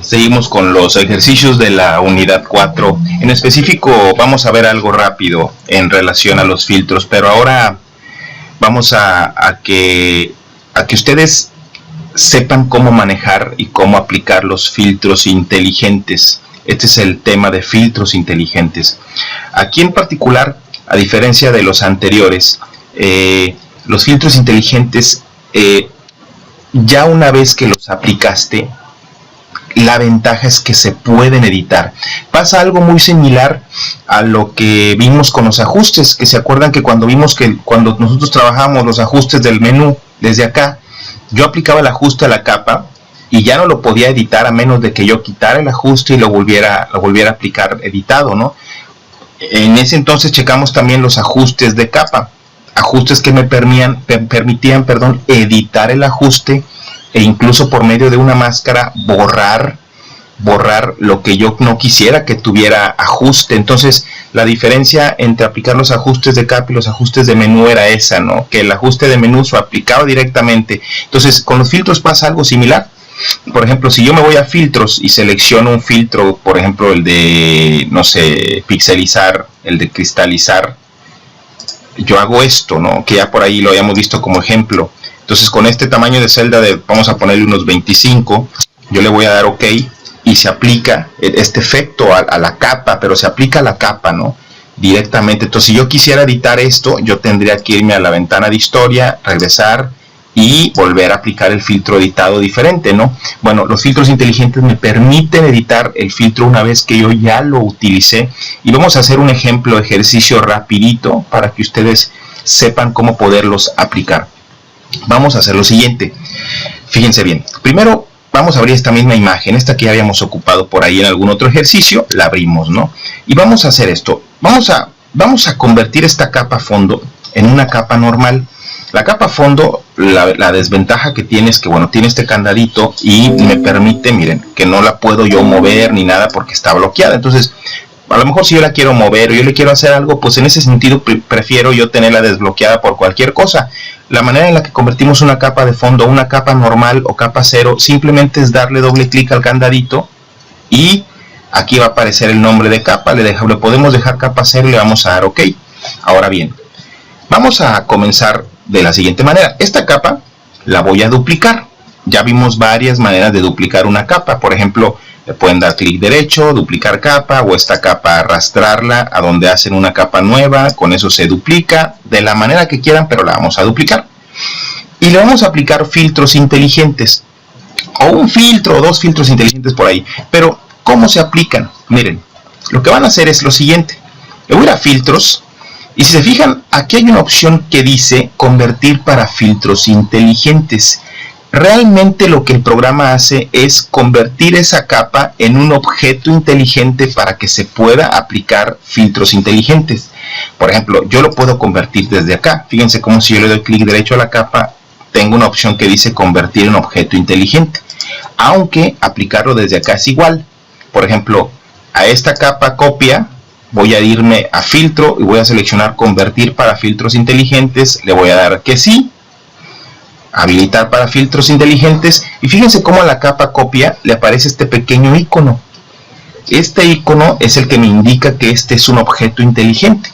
Seguimos con los ejercicios de la unidad 4. En específico vamos a ver algo rápido en relación a los filtros, pero ahora vamos a que ustedes sepan cómo manejar y cómo aplicar los filtros inteligentes. Este es el tema de filtros inteligentes. Aquí en particular, a diferencia de los anteriores, los filtros inteligentes, ya una vez que los aplicaste, la ventaja es que se pueden editar. Pasa algo muy similar a lo que vimos con los ajustes, que se acuerdan que cuando vimos que cuando nosotros trabajábamos los ajustes del menú desde acá, yo aplicaba el ajuste a la capa y ya no lo podía editar a menos de que yo quitara el ajuste y lo volviera a aplicar editado, ¿no? En ese entonces checamos también los ajustes de capa, ajustes que me permitían editar el ajuste e incluso por medio de una máscara borrar lo que yo no quisiera que tuviera ajuste. Entonces la diferencia entre aplicar los ajustes de capa y los ajustes de menú era esa, ¿no? Que el ajuste de menú se aplicaba directamente. Entonces con los filtros pasa algo similar. Por ejemplo, si yo me voy a filtros y selecciono un filtro, por ejemplo el de, no sé, pixelizar, el de cristalizar, yo hago esto, ¿no? Que ya por ahí lo habíamos visto como ejemplo. Entonces con este tamaño de celda vamos a ponerle unos 25, yo le voy a dar OK y se aplica este efecto a la capa, pero se aplica a la capa, ¿no? Directamente. Entonces si yo quisiera editar esto, yo tendría que irme a la ventana de historia, regresar y volver a aplicar el filtro editado diferente, ¿no? Bueno, los filtros inteligentes me permiten editar el filtro una vez que yo ya lo utilicé, y vamos a hacer un ejemplo, ejercicio rapidito para que ustedes sepan cómo poderlos aplicar. Vamos a hacer lo siguiente, fíjense bien. Primero vamos a abrir esta misma imagen, esta que ya habíamos ocupado por ahí en algún otro ejercicio, la abrimos, ¿no? Y vamos a hacer esto, vamos a convertir esta capa fondo en una capa normal. La capa fondo, la desventaja que tiene es que, bueno, tiene este candadito y me permite, miren, que no la puedo yo mover ni nada porque está bloqueada. Entonces, a lo mejor si yo la quiero mover o yo le quiero hacer algo, pues en ese sentido prefiero yo tenerla desbloqueada por cualquier cosa. La manera en la que convertimos una capa de fondo a una capa normal o capa cero, simplemente es darle doble clic al candadito y aquí va a aparecer el nombre de capa. Le podemos dejar capa cero y le vamos a dar OK. Ahora bien, vamos a comenzar de la siguiente manera. Esta capa la voy a duplicar. Ya vimos varias maneras de duplicar una capa. Por ejemplo, le pueden dar clic derecho, duplicar capa, o esta capa arrastrarla a donde hacen una capa nueva. Con eso se duplica de la manera que quieran, pero la vamos a duplicar. Y le vamos a aplicar filtros inteligentes, o un filtro o dos filtros inteligentes por ahí. Pero ¿cómo se aplican? Miren, lo que van a hacer es lo siguiente. Le voy a ir a filtros. Y si se fijan, aquí hay una opción que dice convertir para filtros inteligentes. Realmente lo que el programa hace es convertir esa capa en un objeto inteligente para que se pueda aplicar filtros inteligentes. Por ejemplo, yo lo puedo convertir desde acá. Fíjense cómo si yo le doy clic derecho a la capa, tengo una opción que dice convertir en objeto inteligente. Aunque aplicarlo desde acá es igual. Por ejemplo, a esta capa copia, voy a irme a filtro y voy a seleccionar convertir para filtros inteligentes. Le voy a dar que sí. Habilitar para filtros inteligentes. Y fíjense cómo a la capa copia le aparece este pequeño icono. Este icono es el que me indica que este es un objeto inteligente.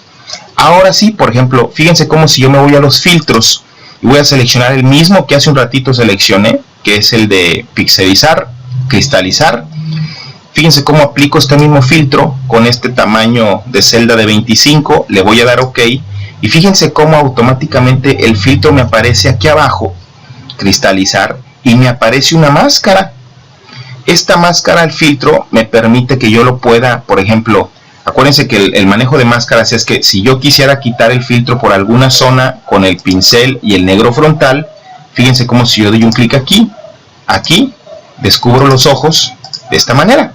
Ahora sí, por ejemplo, fíjense cómo si yo me voy a los filtros y voy a seleccionar el mismo que hace un ratito seleccioné, que es el de pixelizar, cristalizar. Fíjense cómo aplico este mismo filtro con este tamaño de celda de 25, le voy a dar OK y fíjense cómo automáticamente el filtro me aparece aquí abajo, cristalizar, y me aparece una máscara. Esta máscara, el filtro, me permite que yo lo pueda, por ejemplo, acuérdense que el manejo de máscaras es que si yo quisiera quitar el filtro por alguna zona con el pincel y el negro frontal, fíjense cómo si yo doy un clic aquí, descubro los ojos de esta manera.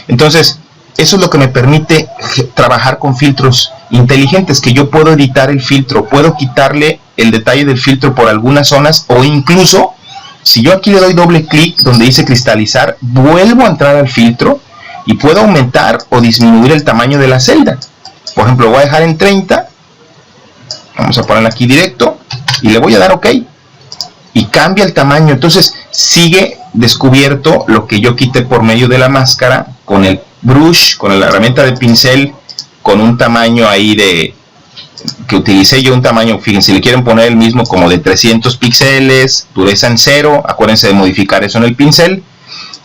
Entonces, eso es lo que me permite trabajar con filtros inteligentes, que yo puedo editar el filtro, puedo quitarle el detalle del filtro por algunas zonas, o incluso, si yo aquí le doy doble clic donde dice cristalizar, vuelvo a entrar al filtro y puedo aumentar o disminuir el tamaño de la celda. Por ejemplo, lo voy a dejar en 30, vamos a ponerlo aquí directo, y le voy a dar OK. y cambia el tamaño. Entonces sigue descubierto lo que yo quité por medio de la máscara con el brush, con la herramienta de pincel, con un tamaño ahí que utilicé yo, un tamaño, fíjense, le quieren poner el mismo como de 300 píxeles, dureza en 0, acuérdense de modificar eso en el pincel,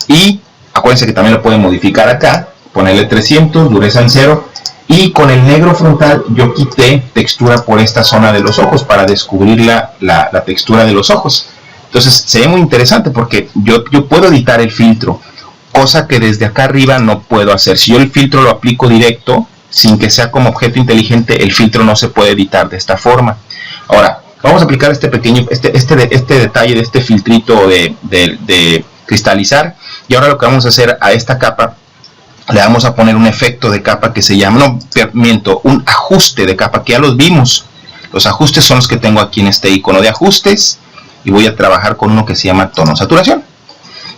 y acuérdense que también lo pueden modificar acá, ponerle 300, dureza en 0, y con el negro frontal yo quité textura por esta zona de los ojos para descubrir la textura de los ojos. Entonces se ve muy interesante porque yo puedo editar el filtro, cosa que desde acá arriba no puedo hacer. Si yo el filtro lo aplico directo, sin que sea como objeto inteligente, el filtro no se puede editar de esta forma. Ahora, vamos a aplicar este pequeño, este detalle de este filtrito de cristalizar, y ahora lo que vamos a hacer a esta capa, le vamos a poner un efecto de capa que se llama, un ajuste de capa, que ya los vimos. Los ajustes son los que tengo aquí en este icono de ajustes, y voy a trabajar con uno que se llama tono saturación.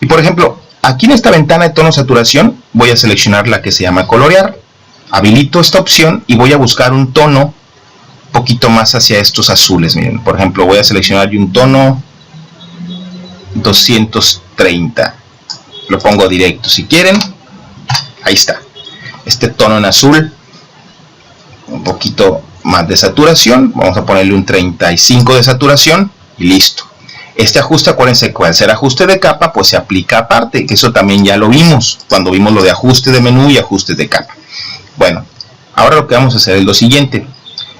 Y por ejemplo, aquí en esta ventana de tono saturación, voy a seleccionar la que se llama colorear. Habilito esta opción y voy a buscar un tono un poquito más hacia estos azules. Miren, por ejemplo, voy a seleccionar un tono 230. Lo pongo directo si quieren. Ahí está. Este tono en azul, un poquito más de saturación. Vamos a ponerle un 35 de saturación y listo. Este ajuste, acuérdense que al ser ajuste de capa, pues se aplica aparte, que eso también ya lo vimos cuando vimos lo de ajuste de menú y ajuste de capa. Bueno, ahora lo que vamos a hacer es lo siguiente.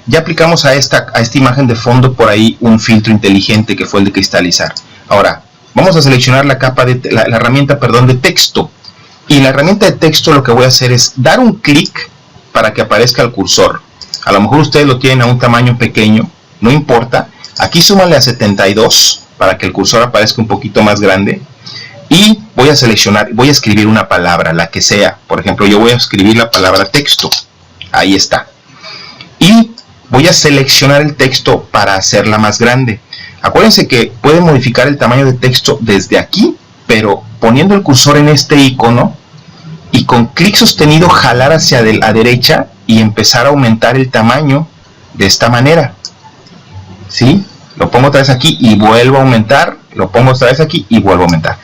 Ya aplicamos a esta imagen de fondo por ahí un filtro inteligente que fue el de cristalizar. Ahora, vamos a seleccionar la capa la herramienta, perdón, de texto. Y la herramienta de texto lo que voy a hacer es dar un clic para que aparezca el cursor. A lo mejor ustedes lo tienen a un tamaño pequeño, no importa. Aquí súmale a 72 para que el cursor aparezca un poquito más grande. Y voy a seleccionar, voy a escribir una palabra, la que sea. Por ejemplo, yo voy a escribir la palabra texto. Ahí está. Y voy a seleccionar el texto para hacerla más grande. Acuérdense que pueden modificar el tamaño de texto desde aquí, pero poniendo el cursor en este icono y con clic sostenido jalar hacia la derecha y empezar a aumentar el tamaño de esta manera. ¿Sí? Lo pongo otra vez aquí y vuelvo a aumentar. Lo pongo otra vez aquí y vuelvo a aumentar.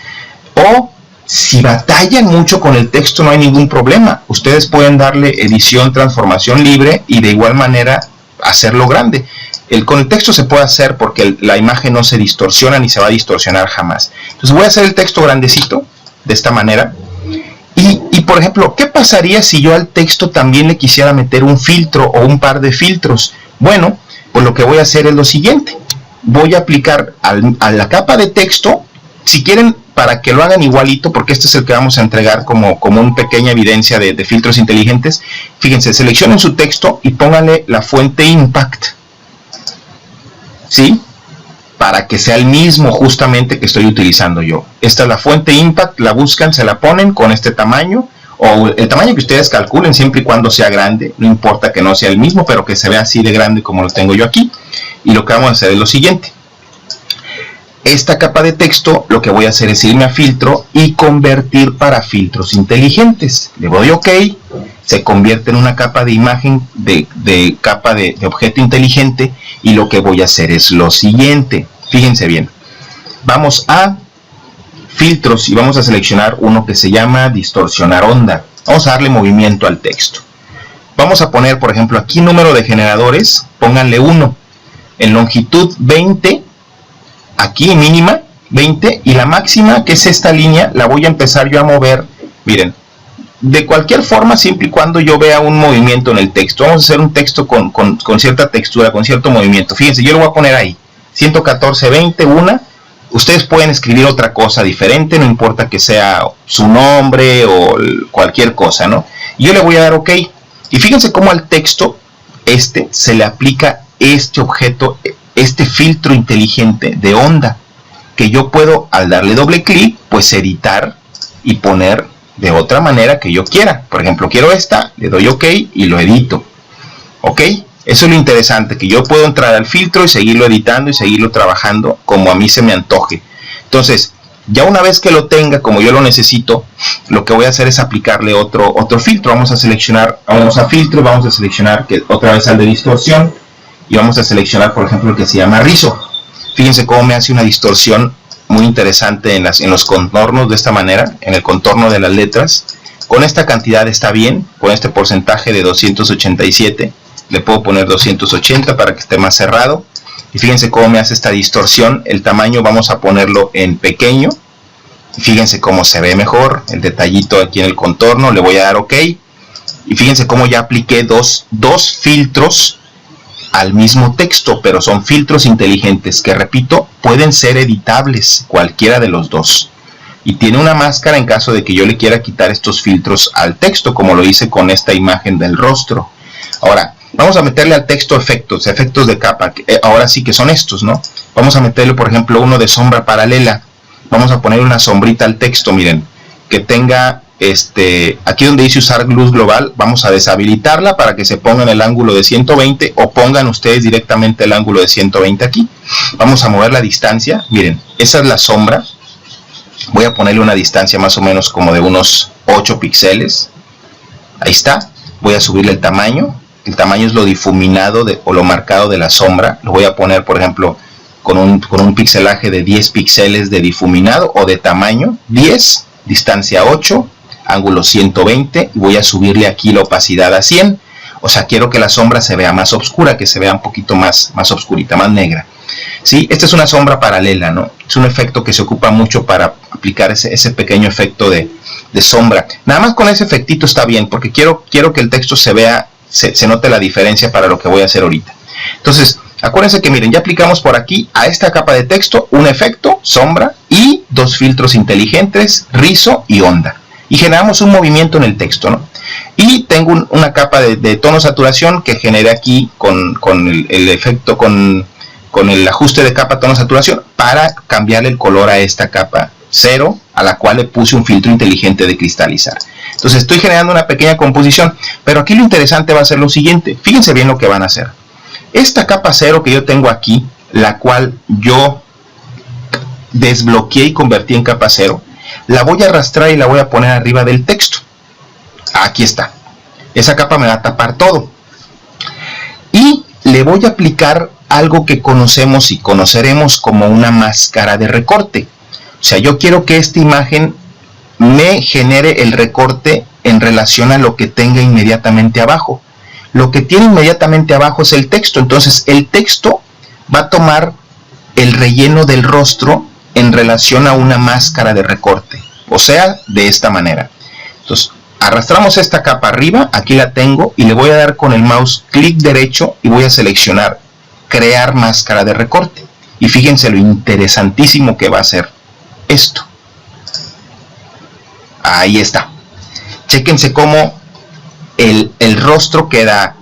O si batallan mucho con el texto, no hay ningún problema. Ustedes pueden darle edición, transformación libre y de igual manera hacerlo grande. Con el texto se puede hacer porque la imagen no se distorsiona ni se va a distorsionar jamás. Entonces voy a hacer el texto grandecito de esta manera. Y por ejemplo, ¿qué pasaría si yo al texto también le quisiera meter un filtro o un par de filtros? Bueno, pues lo que voy a hacer es lo siguiente. Voy a aplicar a la capa de texto, si quieren, para que lo hagan igualito, porque este es el que vamos a entregar como una pequeña evidencia de filtros inteligentes. Fíjense, seleccionen su texto y pónganle la fuente Impact, ¿sí? Para que sea el mismo justamente que estoy utilizando yo. Esta es la fuente Impact, la buscan, se la ponen con este tamaño, o el tamaño que ustedes calculen, siempre y cuando sea grande, no importa que no sea el mismo, pero que se vea así de grande como lo tengo yo aquí. Y lo que vamos a hacer es lo siguiente. Esta capa de texto, lo que voy a hacer es irme a filtro y convertir para filtros inteligentes. Le doy OK, se convierte en una capa de imagen, de capa de objeto inteligente, y lo que voy a hacer es lo siguiente. Fíjense bien, vamos a filtros y vamos a seleccionar uno que se llama distorsionar onda. Vamos a darle movimiento al texto. Vamos a poner, por ejemplo, aquí número de generadores, pónganle 1, en longitud 20, aquí mínima 20, y la máxima, que es esta línea, la voy a empezar yo a mover, miren, de cualquier forma, siempre y cuando yo vea un movimiento en el texto. Vamos a hacer un texto con cierta textura, con cierto movimiento. Fíjense, yo lo voy a poner ahí, 114, 20, 1. Ustedes pueden escribir otra cosa diferente, no importa que sea su nombre o cualquier cosa, ¿no? Y yo le voy a dar OK. Y fíjense cómo al texto se le aplica este objeto, este filtro inteligente de onda, que yo puedo, al darle doble clic, pues editar y poner de otra manera que yo quiera. Por ejemplo, quiero esta, le doy OK y lo edito. ¿Ok? Eso es lo interesante, que yo puedo entrar al filtro y seguirlo editando y seguirlo trabajando como a mí se me antoje. Entonces, ya una vez que lo tenga como yo lo necesito, lo que voy a hacer es aplicarle otro filtro. Vamos a seleccionar, vamos a filtro, vamos a seleccionar que otra vez al de distorsión, y vamos a seleccionar, por ejemplo, el que se llama rizo. Fíjense cómo me hace una distorsión muy interesante en los contornos de esta manera, en el contorno de las letras. Con esta cantidad está bien, con este porcentaje de 287, le puedo poner 280 para que esté más cerrado. Y fíjense cómo me hace esta distorsión. El tamaño vamos a ponerlo en pequeño. Y fíjense cómo se ve mejor, el detallito aquí en el contorno, le voy a dar OK. Y fíjense cómo ya apliqué dos filtros al mismo texto, pero son filtros inteligentes que, repito, pueden ser editables, cualquiera de los dos. Y tiene una máscara en caso de que yo le quiera quitar estos filtros al texto, como lo hice con esta imagen del rostro. Ahora, vamos a meterle al texto efectos de capa, ahora sí que son estos, ¿no? Vamos a meterle, por ejemplo, uno de sombra paralela. Vamos a poner una sombrita al texto, miren, que tenga, aquí donde dice usar luz global, vamos a deshabilitarla para que se ponga en el ángulo de 120, o pongan ustedes directamente el ángulo de 120 aquí. Vamos a mover la distancia, miren, esa es la sombra. Voy a ponerle una distancia más o menos como de unos 8 píxeles. Ahí está. Voy a subirle el tamaño. El tamaño es lo difuminado o lo marcado de la sombra. Lo voy a poner, por ejemplo, con un pixelaje de 10 píxeles de difuminado o de tamaño. 10, distancia 8, ángulo 120. Y voy a subirle aquí la opacidad a 100. O sea, quiero que la sombra se vea más oscura, que se vea un poquito más oscurita, más negra. ¿Sí? Esta es una sombra paralela, ¿no? Es un efecto que se ocupa mucho para aplicar ese pequeño efecto de sombra. Nada más con ese efectito está bien, porque quiero que el texto se vea, se note la diferencia para lo que voy a hacer ahorita. Entonces, acuérdense que miren, ya aplicamos por aquí a esta capa de texto un efecto, sombra, y dos filtros inteligentes, rizo y onda. Y generamos un movimiento en el texto, ¿no? Y tengo una capa de tono saturación que generé aquí con el efecto, con el ajuste de capa tono saturación, para cambiarle el color a esta capa 0, a la cual le puse un filtro inteligente de cristalizar. Entonces estoy generando una pequeña composición, pero aquí lo interesante va a ser lo siguiente. Fíjense bien lo que van a hacer. Esta capa 0 que yo tengo aquí, la cual yo desbloqueé y convertí en capa 0, la voy a arrastrar y la voy a poner arriba del texto. Aquí está. Esa capa me va a tapar todo. Y le voy a aplicar algo que conocemos y conoceremos como una máscara de recorte. O sea, yo quiero que esta imagen me genere el recorte en relación a lo que tenga inmediatamente abajo. Lo que tiene inmediatamente abajo es el texto. Entonces el texto va a tomar el relleno del rostro en relación a una máscara de recorte. O sea, de esta manera. Entonces arrastramos esta capa arriba, aquí la tengo, y le voy a dar con el mouse clic derecho y voy a seleccionar crear máscara de recorte. Y fíjense lo interesantísimo que va a ser esto. Ahí está. Chéquense cómo el rostro queda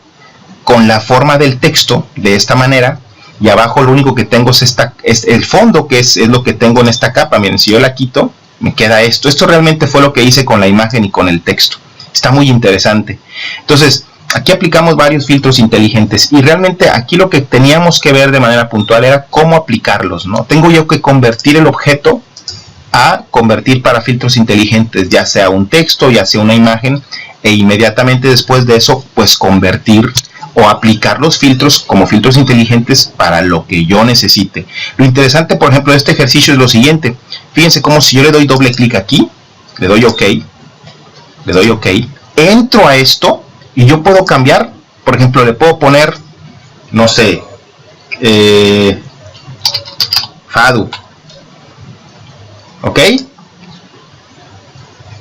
con la forma del texto de esta manera, y abajo lo único que tengo es el fondo, que es lo que tengo en esta capa. Miren, si yo la quito, me queda esto. Esto realmente fue lo que hice con la imagen y con el texto. Está muy interesante. Entonces, aquí aplicamos varios filtros inteligentes, y realmente aquí lo que teníamos que ver de manera puntual era cómo aplicarlos, ¿no? Tengo yo que convertir el objeto a convertir para filtros inteligentes, ya sea un texto, ya sea una imagen, e inmediatamente después de eso, pues convertir o aplicar los filtros como filtros inteligentes para lo que yo necesite. Lo interesante, por ejemplo, de este ejercicio es lo siguiente. Fíjense cómo si yo le doy doble clic aquí, le doy OK, entro a esto y yo puedo cambiar. Por ejemplo, le puedo poner, no sé, Fadu, ¿ok?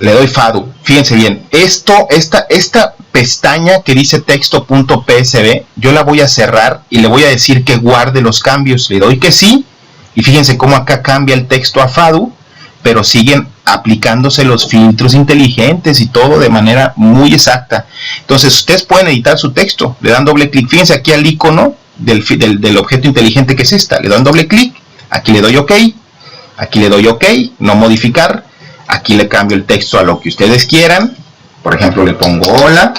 Le doy Fadu. Fíjense bien, esta pestaña que dice texto.psv, yo la voy a cerrar y le voy a decir que guarde los cambios. Le doy que sí, y fíjense cómo acá cambia el texto a Fadu, pero siguen aplicándose los filtros inteligentes y todo de manera muy exacta. Entonces ustedes pueden editar su texto, le dan doble clic. Fíjense aquí al icono del objeto inteligente, que es esta, le dan doble clic, aquí le doy OK, aquí le doy OK, no modificar, aquí le cambio el texto a lo que ustedes quieran. Por ejemplo, le pongo hola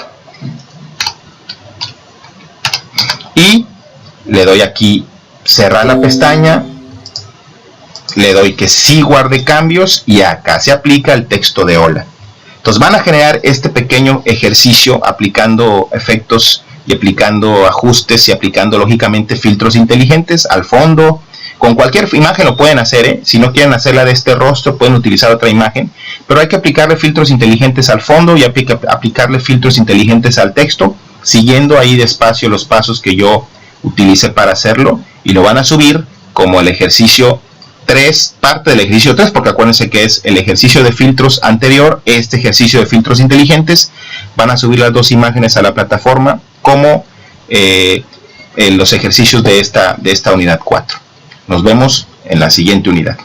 y le doy aquí cerrar la pestaña, le doy que sí guarde cambios, y acá se aplica el texto de hola. Entonces van a generar este pequeño ejercicio aplicando efectos y aplicando ajustes y aplicando lógicamente filtros inteligentes al fondo, Con cualquier imagen lo pueden hacer, si no quieren hacerla de este rostro pueden utilizar otra imagen, pero hay que aplicarle filtros inteligentes al fondo y aplicarle filtros inteligentes al texto, siguiendo ahí despacio los pasos que yo utilicé para hacerlo, y lo van a subir como el ejercicio 3, parte del ejercicio 3, porque acuérdense que es el ejercicio de filtros anterior, este ejercicio de filtros inteligentes. Van a subir las dos imágenes a la plataforma como los ejercicios de esta unidad 4. Nos vemos en la siguiente unidad.